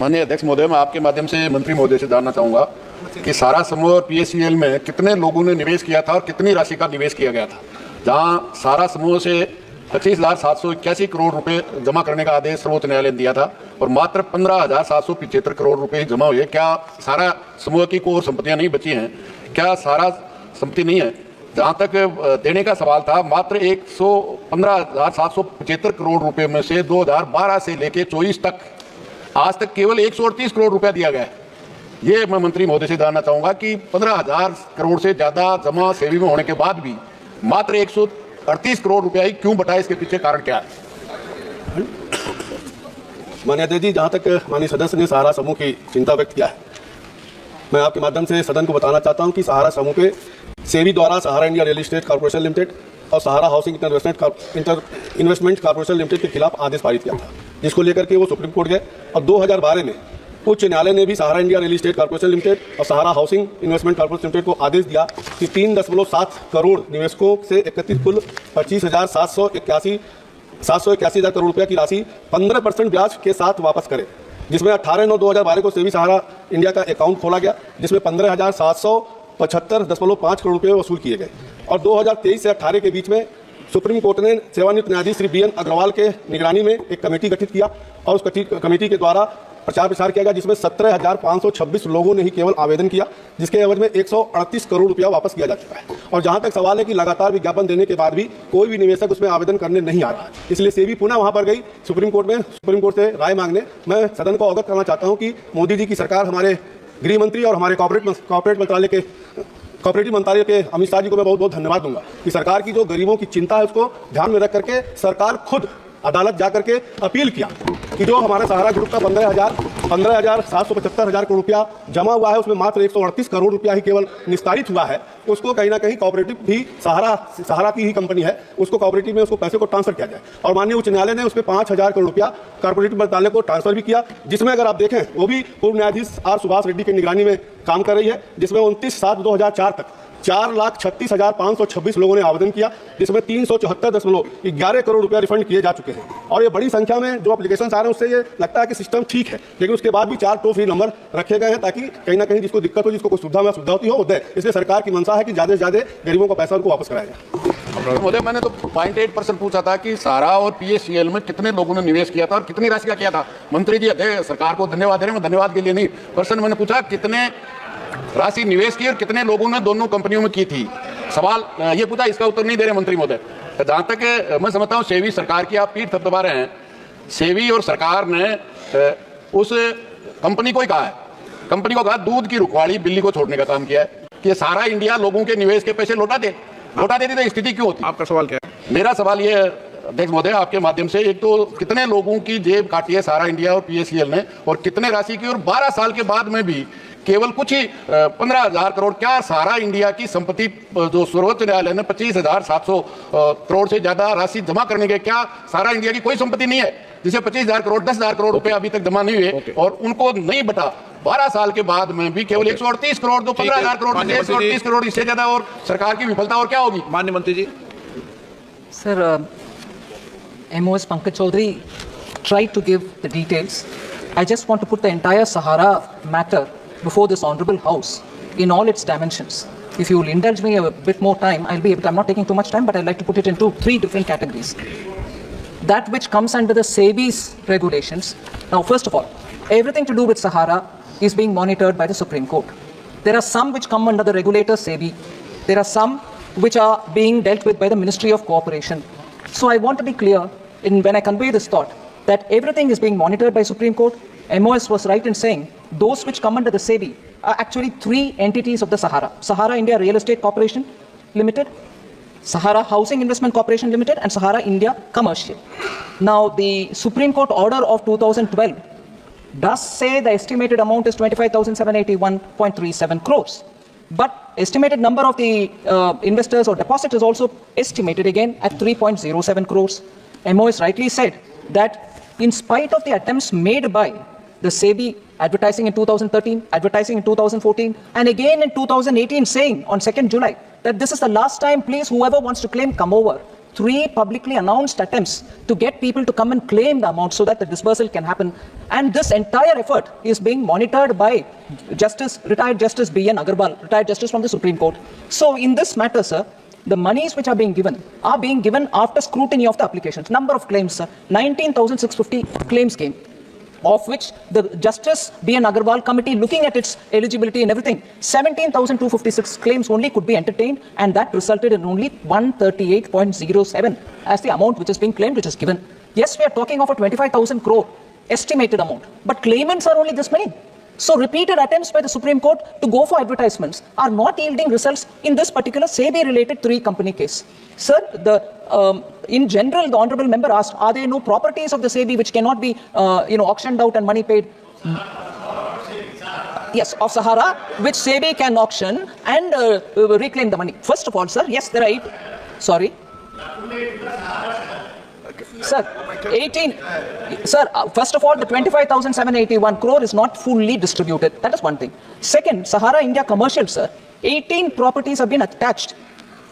माननीय अध्यक्ष महोदय, मैं आपके माध्यम से मंत्री महोदय से जानना चाहूँगा कि सारा समूह और पीएससीएल में कितने लोगों ने निवेश किया था और कितनी राशि का निवेश किया गया था, जहाँ सारा समूह से 25,781 करोड़ रुपए जमा करने का आदेश सर्वोच्च न्यायालय ने दिया था और मात्र 15,775 करोड़ रुपए जमा हुए। क्या सारा समूह की कोई संपत्तियां नहीं बची हैं? क्या सारा संपत्ति नहीं है? जहाँ तक देने का सवाल था, मात्र 15,775 करोड़ रुपए में से 2012 से लेके 24 तक आज तक केवल 138 करोड़ रुपया दिया गया है। ये मैं मंत्री महोदय से जानना चाहूंगा कि 15,000 करोड़ से ज्यादा जमा सेवी में होने के बाद भी मात्र 138 करोड़ रुपया ही क्यों बटा? इसके पीछे कारण क्या है? माननीय अध्यक्ष जी, जहाँ तक माननीय सदस्य ने सहारा समूह की चिंता व्यक्त किया है, मैं आपके माध्यम से सदन को बताना चाहता हूँ कि सहारा समूह पे सेबी द्वारा Sahara India real estate corporation limited और Sahara housing investment corporation limited के खिलाफ आदेश पारित किया था, जिसको लेकर के वो सुप्रीम कोर्ट गए और 2012 में उच्च न्यायालय ने भी Sahara India real estate corporation limited और Sahara housing investment corporation limited को आदेश दिया कि 3.7 करोड़ निवेशकों से एकत्रित कुल 781,000 करोड़ रुपया की राशि 15% ब्याज के साथ वापस करे, जिसमें 18/9/2012 को सेबी सहारा इंडिया का अकाउंट खोला गया, जिसमें 15,775.5 करोड़ रुपये वसूल किए गए। और 2023 से 18 के बीच में सुप्रीम कोर्ट ने सेवानिवृत्त न्यायाधीश श्री BN अग्रवाल के निगरानी में एक कमेटी गठित किया और उस कमेटी के द्वारा प्रचार प्रसार किया गया, जिसमें 17,526 लोगों ने ही केवल आवेदन किया, जिसके एवज में 138 करोड़ रुपया वापस किया जा चुका है। और जहां तक सवाल है कि लगातार विज्ञापन देने के बाद भी कोई भी निवेशक उसमें आवेदन करने नहीं आ रहा, इसलिए सेबी पुनः वहां पर गई सुप्रीम कोर्ट से राय मांगने। मैं सदन को अवगत करना चाहता हूं कि मोदी जी की सरकार, हमारे गृह मंत्री और हमारे कॉर्पोरेटिव मंत्रालय के अमित शाह जी को मैं बहुत बहुत धन्यवाद दूंगा कि सरकार की जो गरीबों की चिंता है उसको ध्यान में रख करके सरकार खुद अदालत जा करके अपील किया कि जो हमारा सहारा ग्रुप का 15,775 करोड़ रुपया जमा हुआ है, उसमें मात्र 138 करोड़ रुपया ही केवल निस्तारित हुआ है। उसको कहीं ना कहीं कॉपरेटिव भी सहारा की ही कंपनी है, उसको कॉपरेटिव में उसको पैसे को ट्रांसफर किया जाए। और माननीय उच्च न्यायालय ने उसमें 5,000 करोड़ रुपया कॉर्पोरेटिव मंत्रालय को ट्रांसफर भी किया, जिसमें अगर आप देखें वो भी पूर्व न्यायाधीश R सुभाष रेड्डी की निगरानी में काम कर रही है, जिसमें 29/7/2004 तक 4,36,526 लोगों ने आवेदन किया, जिसमें 374.11 करोड़ रुपया रिफंड किए जा चुके हैं। और ये बड़ी संख्या में जो एप्लीकेशन आ रहे हैं उससे ये लगता है कि सिस्टम ठीक है, लेकिन उसके बाद भी 4 टोल फ्री नंबर रखे गए हैं ताकि कहीं ना कहीं जिसको दिक्कत हो, जिसको कोई सुविधा होती हो वो दे। इसलिए सरकार की मंशा है कि ज़्यादा से ज़्यादा गरीबों का पैसा उनको वापस कराया जाए। महोदय, मैंने तो 0.8% पूछा था कि सारा और पीएससीएल में कितने लोगों ने निवेश किया था और कितनी राशि का किया था। मंत्री जी सरकार को धन्यवाद दे रहे हैं, धन्यवाद के लिए नहीं, पर्सन मैंने पूछा कितने राशि निवेश की और कितने लोगों ने दोनों कंपनियों में की थी। सवाल ये पूछा, इसका उत्तर नहीं दे रहे मंत्री महोदय। जहां तक मैं समझता हूं सेबी सरकार की आप पीठ थपथपा रहे हैं, सेबी और सरकार ने उस कंपनी को ही कहा है, कंपनी को कहा दूध की रुखवाड़ी बिल्ली को छोड़ने का काम किया है कि सारा इंडिया लोगों के निवेश के पैसे लौटा देती तो स्थिति क्यों होती? आपका सवाल क्या है? मेरा सवाल ये है अध्यक्ष महोदय आपके माध्यम से, एक तो कितने लोगों की जेब काटी है सारा इंडिया और पीएससीएल ने और कितने राशि की, और 12 साल के बाद में भी केवल कुछ ही 15,000 करोड़। क्या सारा इंडिया की संपत्ति जो सर्वोच्च न्यायालय ने 25,700 करोड़ से ज्यादा राशि जमा करने के, क्या सारा इंडिया की कोई संपत्ति नहीं है जिसे 25,000 करोड़ 10,000 करोड़ रुपए अभी तक जमा नहीं हुए और उनको नहीं बटा? 12 साल के बाद में भी केवल 138 करोड़, तो 15,000 करोड़ 138 करोड़, इससे ज्यादा और सरकार की विफलता और क्या होगी? माननीय मंत्री जी। Sir, MOS Pankaj Chaudhary tried to give the details. I just want to put the entire Sahara matter before this honorable house in all its dimensions. If you will indulge me a bit more time, I'll be able to, I'm not taking too much time, but I'd like to put it into 3 different categories. That which comes under the SEBI's regulations. Now, first of all, everything to do with Sahara is being monitored by the Supreme Court. There are some which come under the regulator SEBI. There are some which are being dealt with by the Ministry of Cooperation. So I want to be clear when I convey this thought that everything is being monitored by Supreme Court. MOS was right in saying those which come under the SEBI are actually 3 entities of the Sahara. Sahara India Real Estate Corporation Limited, Sahara Housing Investment Corporation Limited and Sahara India Commercial. Now the Supreme Court order of 2012 does say the estimated amount is 25,781.37 crores. But estimated number of the investors or depositors also estimated again at 3.07 crores. MOS rightly said that in spite of the attempts made by the SEBI advertising in 2013, advertising in 2014, and again in 2018 saying on 2nd July that this is the last time, please, whoever wants to claim, come over. 3 publicly announced attempts to get people to come and claim the amount so that the disbursal can happen. And this entire effort is being monitored by retired Justice B.N. Agarwal, retired Justice from the Supreme Court. So in this matter, sir, the monies which are being given after scrutiny of the applications. Number of claims, sir, 19,650 claims came, of which the Justice B.N. Agarwal committee, looking at its eligibility and everything, 17,256 claims only could be entertained, and that resulted in only 138.07 as the amount which is being claimed, which is given. Yes, we are talking of a 25,000 crore estimated amount, but claimants are only this many. So repeated attempts by the Supreme Court to go for advertisements are not yielding results in this particular SEBI-related 3-company case. Sir, in general, the Honourable Member asked, are there no properties of the SEBI which cannot be auctioned out and money paid? Yes, of Sahara, which SEBI can auction and reclaim the money. First of all, sir, yes, there are 8. Sorry. Sir, first of all, the 25,781 crore is not fully distributed. That is one thing. Second, Sahara India Commercial, sir, 18 properties have been attached.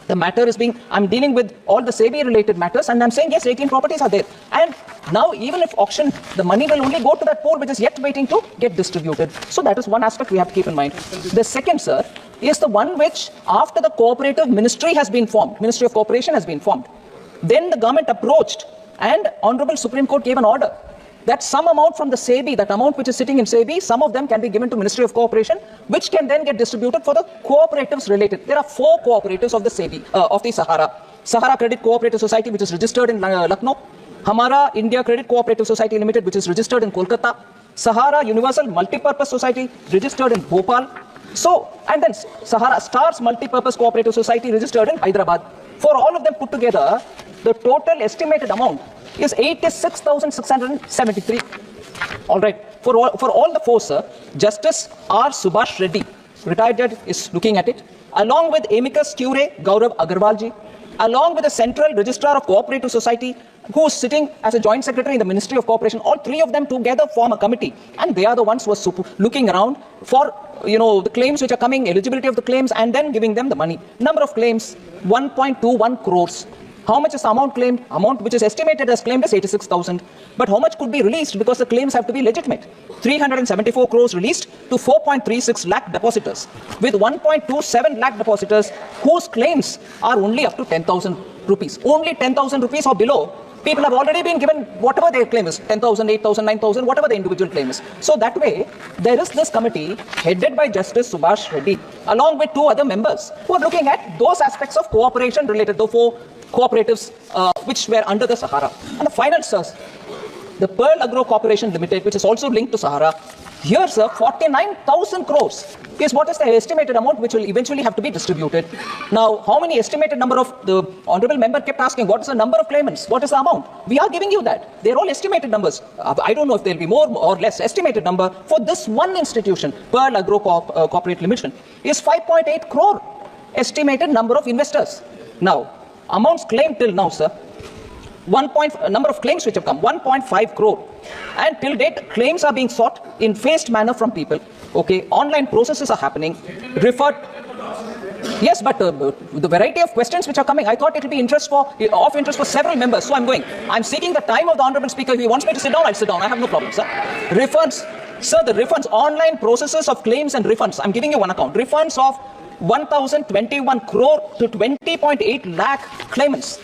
The matter is I'm dealing with all the SEBI-related matters, and I'm saying, yes, 18 properties are there. And now, even if auctioned, the money will only go to that pool which is yet waiting to get distributed. So that is one aspect we have to keep in mind. The second, sir, is the one which, after the cooperative ministry has been formed, Ministry of Cooperation has been formed, then the government approached and Honorable Supreme Court gave an order that some amount from the SEBI, that amount which is sitting in SEBI, some of them can be given to Ministry of Cooperation, which can then get distributed for the cooperatives related. There are 4 cooperatives of the SEBI, of the Sahara. Sahara Credit Cooperative Society, which is registered in Lucknow. Hamara India Credit Cooperative Society Limited, which is registered in Kolkata. Sahara Universal Multipurpose Society, registered in Bhopal. So, and then Sahara Stars Multipurpose Cooperative Society, registered in Hyderabad. For all of them put together, the total estimated amount is 86,673. All right. For all the 4, sir, Justice R. Subhash Reddy, retired judge, is looking at it, along with amicus curiae Gaurav Agarwalji, along with the Central Registrar of Cooperative Society, who is sitting as a joint secretary in the Ministry of Cooperation. All 3 of them together form a committee, and they are the ones who are looking around for the claims which are coming, eligibility of the claims, and then giving them the money. Number of claims, 1.21 crores. How much is the amount claimed? Amount which is estimated as claimed is 86,000. But how much could be released, because the claims have to be legitimate? 374 crores released to 4.36 lakh depositors, with 1.27 lakh depositors whose claims are only up to 10,000 rupees. Only 10,000 rupees or below. People have already been given whatever their claim is, 10,000, 8,000, 9,000, whatever the individual claim is. So that way, there is this committee headed by Justice Subhash Reddy, along with 2 other members, who are looking at those aspects of cooperation related to 4 cooperatives which were under the Sahara. And the final, sir, the Pearl Agro Corporation Limited, which is also linked to Sahara. Here, sir, 49,000 crores is what is the estimated amount which will eventually have to be distributed. Now, how many estimated number of, the Honorable Member kept asking, what is the number of claimants? What is the amount? We are giving you that. They're all estimated numbers. I don't know if there'll be more or less. Estimated number for this one institution, Pearl Agro Corporate Limited, is 5.8 crore estimated number of investors. Now, amounts claimed till now, sir, number of claims which have come, 1.5 crore. And till date, claims are being sought in phased manner from people. Okay, online processes are happening. Referred. Yes, but the variety of questions which are coming, I thought it will be of interest for several members. So I'm seeking the time of the Honorable Speaker. If he wants me to sit down, I'll sit down. I have no problem, sir. Refunds, sir, the refunds, online processes of claims and refunds. I'm giving you one account. Refunds of 1,021 crore to 20.8 lakh claimants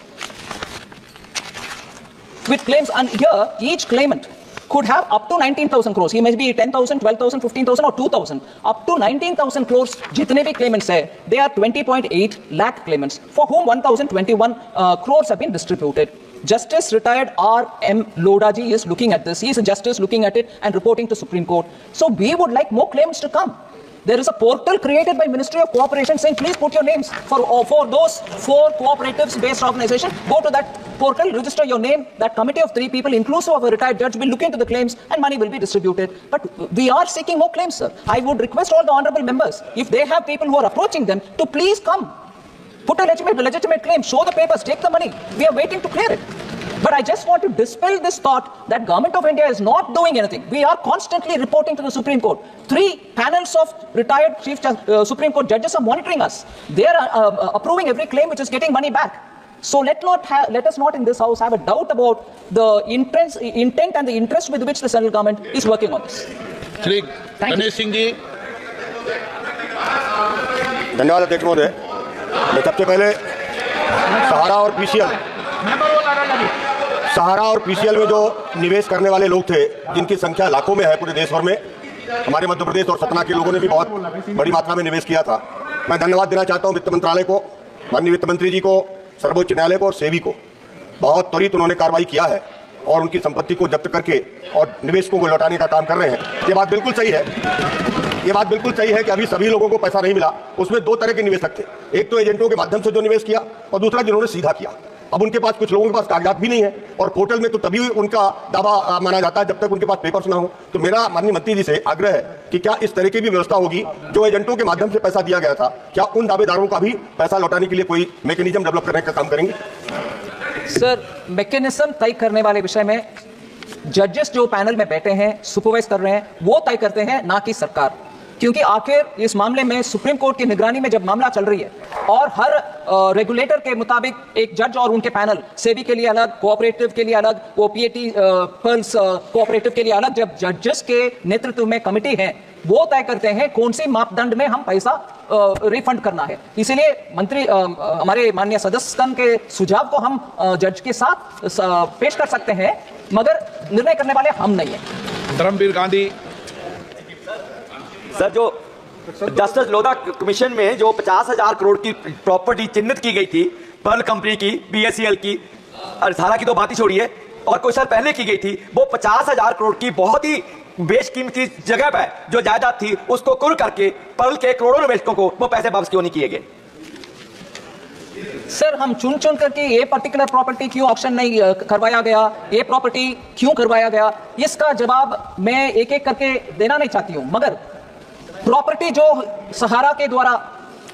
with claims, and here each claimant could have up to 19,000 crores. He may be 10,000, 12,000, 15,000 or 2,000. Up to 19,000 crores, jitne bhi claimants hai, they are 20.8 lakh claimants, for whom 1,021 crores have been distributed. Justice retired R.M. Lodaji is looking at this. He is a justice looking at it and reporting to Supreme Court. So we would like more claims to come. There is a portal created by Ministry of Cooperation saying, please put your names for those 4 cooperatives-based organizations. Go to that portal, register your name. That committee of 3 people, inclusive of a retired judge, will look into the claims and money will be distributed. But we are seeking more claims, sir. I would request all the honorable members, if they have people who are approaching them, to please come. Put a legitimate claim, show the papers, take the money. We are waiting to clear it. But I just want to dispel this thought that Government of India is not doing anything. We are constantly reporting to the Supreme Court. 3 panels of retired Supreme Court judges are monitoring us. They are approving every claim which is getting money back. So let us not in this house have a doubt about the intent and the interest with which the central government is working on this. Shri Ganesh Singh ji. धन्यवाद अध्यक्ष महोदय। मैं सबसे पहले सहारा और PCL में जो निवेश करने वाले लोग थे, जिनकी संख्या लाखों में है पूरे देश भर में, हमारे मध्य प्रदेश और सतना के लोगों ने भी बहुत बड़ी मात्रा में निवेश किया था। मैं धन्यवाद देना चाहता हूं वित्त मंत्रालय को, माननीय वित्त मंत्री जी को, सर्वोच्च न्यायालय को और सेबी को। बहुत त्वरित उन्होंने कार्रवाई किया है और उनकी संपत्ति को जब्त करके और निवेशकों को लौटाने का काम कर रहे हैं। ये बात बिल्कुल सही है, ये बात बिल्कुल सही है कि अभी सभी लोगों को पैसा नहीं मिला। उसमें दो तरह के निवेशक थे, एक तो एजेंटों के माध्यम से जो निवेश किया और दूसरा जिन्होंने सीधा किया। अब उनके पास, कुछ लोगों के पास कागजात भी नहीं है और पोर्टल में तो तभी उनका दावा माना जाता है जब तक उनके पास पेपर्स ना हो। तो मेरा माननीय मंत्री जी से आग्रह है कि क्या इस तरह की भी व्यवस्था होगी, जो एजेंटों के माध्यम से पैसा दिया गया था, क्या उन दावेदारों का भी पैसा लौटाने के लिए कोई मैकेनिज्म डेवलप करने का काम करेंगे? सर, मैकेनिज्म तय करने वाले विषय में जजेस जो पैनल में बैठे हैं, सुपरवाइज कर रहे हैं, वो तय करते हैं, ना कि सरकार। क्योंकि आखिर इस मामले में सुप्रीम कोर्ट की निगरानी में जब मामला चल रही है और हर रेगुलेटर के मुताबिक एक जज और उनके पैनल, सेबी के लिए अलग, कोऑपरेटिव के लिए अलग, ओपीएटी पर्ल्स कोऑपरेटिव के लिए अलग, जब जजेस के नेतृत्व में कमेटी है, वो तय करते हैं कौन सी मापदंड में हम पैसा रिफंड करना है। इसीलिए मंत्री हमारे माननीय सदस्यगण के सुझाव को हम जज के साथ पेश कर सकते हैं, मगर निर्णय करने वाले हम नहीं है। धर्मवीर गांधी। सर, जो जस्टिस लोधा कमीशन में जो 50,000 करोड़ की प्रॉपर्टी चिन्हित की गई थी, पर्ल कंपनी की, बीएसईएल की, अर्थारा की तो बात ही छोड़िए, और कुछ साल पहले की गई थी, वो 50,000 करोड़ की बहुत ही बेशकीमती जगह पर जो जायदाद थी, उसको कुल करके पर्ल के करोड़ों निवेशकों को वो पैसे वापस क्यों नहीं किए गए? सर, हम चुन चुन करके ये पर्टिकुलर प्रॉपर्टी क्यों ऑक्शन नहीं करवाया गया, ये प्रॉपर्टी क्यों करवाया गया, इसका जवाब मैं एक एक करके देना नहीं चाहती हूं, मगर प्रॉपर्टी जो सहारा के द्वारा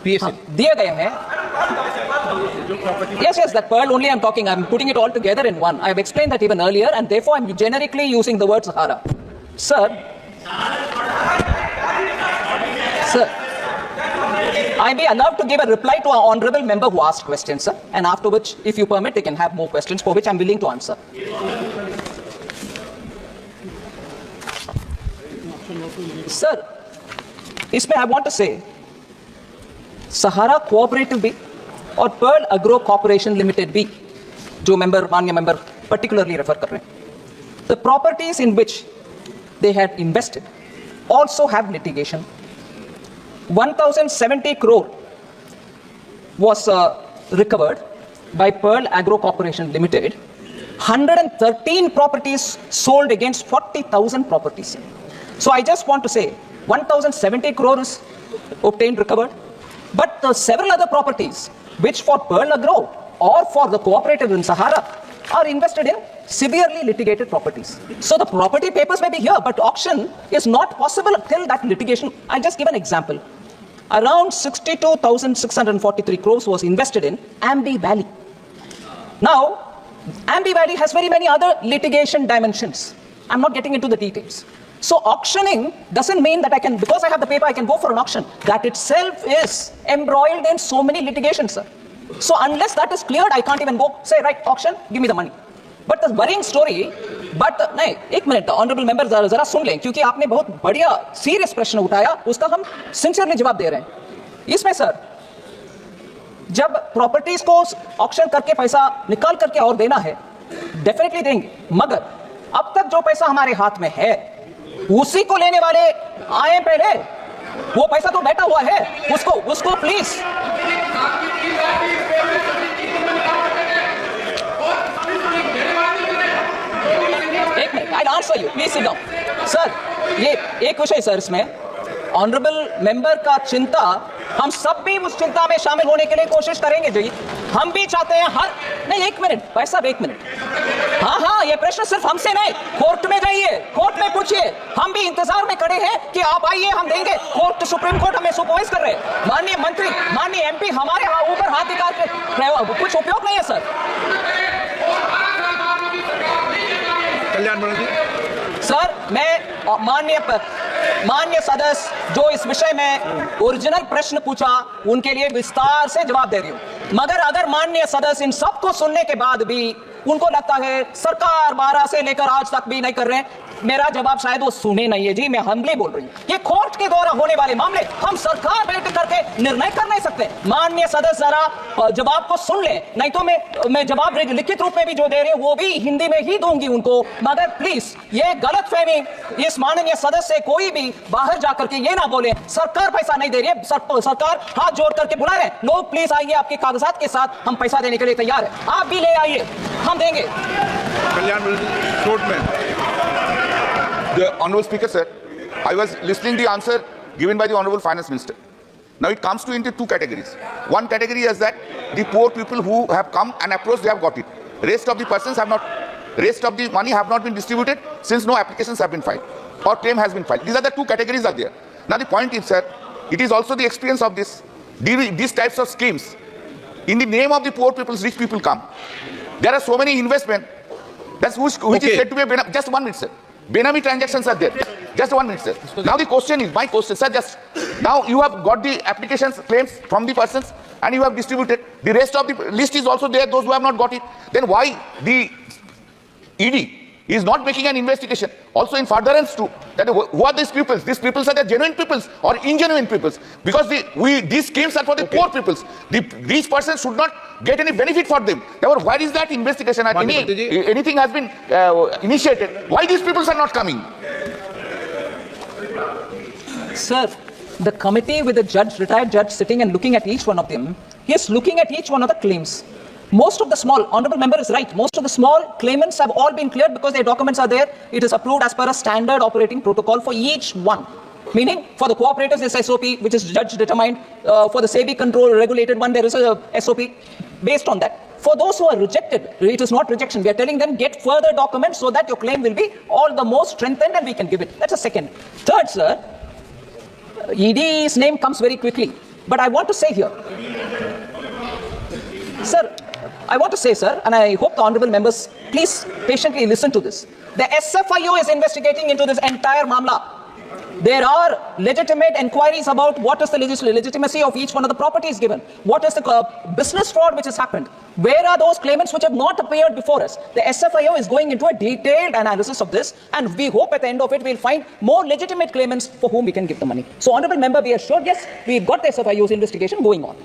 दिए गए हैं, yes, that pearl only I'm talking, I'm putting it all together in one. I have explained that even earlier, and therefore I'm generically using the word Sahara. Sir, I may allowed to give a reply to our honorable member who asked questions, sir, and after which, if you permit, they can have more questions for which I'm willing to answer. Sir, इसमें I want to say, Sahara cooperative भी और Perl agro corporation limited भी, जो member, माननीय member particularly refer कर रहे हैं, the properties in which they had invested also have litigation. 1,070 crore was recovered by Pearl Agro Corporation Limited. 113 properties sold against 40,000 properties. So I just want to say, 1,070 crore is obtained, recovered, but several other properties which for Pearl Agro or for the cooperative in Sahara are invested in severely litigated properties. So the property papers may be here, but auction is not possible till that litigation. I'll just give an example. Around 62,643 crores was invested in Ambi Valley. Now, Ambi Valley has very many other litigation dimensions. I'm not getting into the details. So auctioning doesn't mean that I can, because I have the paper, I can go for an auction. That itself is embroiled in so many litigations, sir. So unless that is cleared, I can't even go say, right, auction, give me the money. But the worrying story, but नहीं, एक minute, honourable member जरा सुन लें, क्योंकि आपने बहुत बढ़िया serious प्रश्न उठाया, उसका हम सिंसियरली जवाब दे रहे हैं। इसमें सर, जब प्रॉपर्टीज को ऑक्शन करके पैसा निकाल करके और देना है, डेफिनेटली देंगे, मगर अब तक जो पैसा हमारे हाथ में है, उसी को लेने वाले आए पहले, वो पैसा तो बैठा हुआ है, उसको प्लीज एक minute, I answer you, please sit down. Sir, ये एक विषय सर, इसमें ऑनरेबल मेंबर का चिंता, हम सब भी उस चिंता में शामिल होने के लिए कोशिश करेंगे जी। हम भी चाहते हैं हर, नहीं एक मिनट भाई साहब, एक मिनट, हाँ, ये प्रश्न सिर्फ हमसे नहीं, कोर्ट में जाइए, कोर्ट में पूछिए, हम भी इंतजार में खड़े हैं कि आप आइए, हम देंगे। कोर्ट, सुप्रीम कोर्ट हमें सुपरवाइज कर रहे हैं, माननीय मंत्री, माननीय एमपी हमारे ऊपर हाथ निकाल के कुछ उपयोग नहीं है सर। सर, मैं माननीय सदस्य जो इस विषय में ओरिजिनल प्रश्न पूछा, उनके लिए विस्तार से जवाब दे रही हूं। मगर अगर माननीय सदस्य इन सबको सुनने के बाद भी उनको लगता है सरकार 12 से लेकर आज तक भी नहीं कर रहे हैं, मेरा जवाब शायद वो सुने नहीं है जी, मैं हम्बली बोल रही हूँ। ये कोर्ट के द्वारा होने वाले मामले हम सरकार बैठ करके निर्णय कर नहीं सकते। माननीय सदस्य जरा जवाब को सुन ले, नहीं तो मैं जवाब लिखित रूप में भी जो दे रही हूँ वो भी हिंदी में ही दूंगी उनको। मगर प्लीज ये गलतफहमी इस माननीय सदस्य से कोई भी बाहर जाकर के ये ना बोले सरकार पैसा नहीं दे रही है, सरकार हाथ जोड़ करके बुला रहे हैं, लोग प्लीज आइए आपके कागजात के साथ, हम पैसा देने के लिए तैयार है, आप भी ले आइए, हम देंगे। Kalyan, short man. The Honourable Speaker said, I was listening the answer given by the Honourable Finance Minister. Now it comes to into two categories. One category is that the poor people who have come and approached, they have got it. Rest of the persons have not, rest of the money have not been distributed since no applications have been filed or claim has been filed. These are the two categories are there. Now the point is, sir, it is also the experience of this, these types of schemes. In the name of the poor people, rich people come. There are so many investment. That's which is said to be a Benami. Just 1 minute, sir. Benami transactions are there. Just 1 minute, sir. Now the question is, my question, sir, just now you have got the applications, claims from the persons and you have distributed. The rest of the list is also there, those who have not got it. Then why the ED is not making an investigation? Also in furtherance to that, who are these peoples? These peoples are the genuine peoples or ingenuine peoples? Because these schemes are for the poor peoples. These persons should not get any benefit for them. Therefore, why is that investigation? Anything has been initiated. Why these peoples are not coming? Sir, the committee with the judge, retired judge sitting and looking at each one of them, he is looking at each one of the claims. Most of the small, honorable member is right, most of the small claimants have all been cleared because their documents are there. It is approved as per a standard operating protocol for each one. Meaning, for the cooperators, there is SOP, which is judge determined. For the SEBI control regulated one, there is a SOP based on that. For those who are rejected, it is not rejection. We are telling them, get further documents so that your claim will be all the more strengthened and we can give it. That's a second. Third, sir, ED's name comes very quickly. But I want to say here, sir, I want to say, sir, and I hope the honorable members please patiently listen to this. The SFIO is investigating into this entire mamla. There are legitimate inquiries about what is the legitimacy of each one of the properties given. What is the business fraud which has happened? Where are those claimants which have not appeared before us? The SFIO is going into a detailed analysis of this, and we hope at the end of it we'll find more legitimate claimants for whom we can give the money. So, honorable member, be assured, yes, we've got the SFIO's investigation going on.